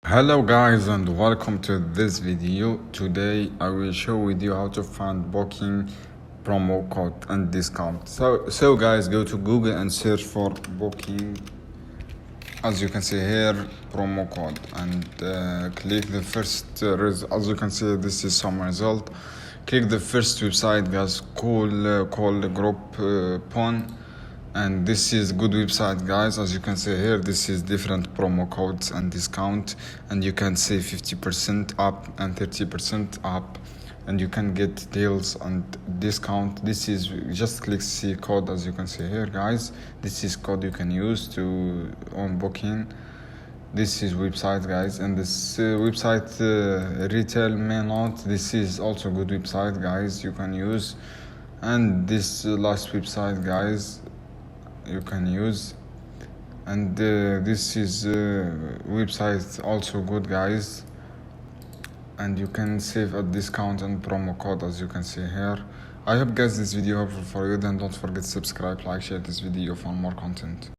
Hello guys and welcome to this video. Today I will show with you how to find booking promo code and discount. So guys, go to Google and search for booking, as you can see here, promo code, and click the first as you can see, this is some result. Click the first website guys, call the group pon. And this is good website guys. As you can see here, this is different promo codes and discount, and you can save 50% up and 30% up, and you can get deals and discount. This is just click see code. As you can see here guys, this is code you can use to on booking. This is website guys, and this website retail may not. This is also good website guys you can use, and this last website guys you can use, and this is website also good guys, and you can save a discount and promo code as you can see here. I hope guys this video helpful for you. Then don't forget to subscribe, like, share this video for more content.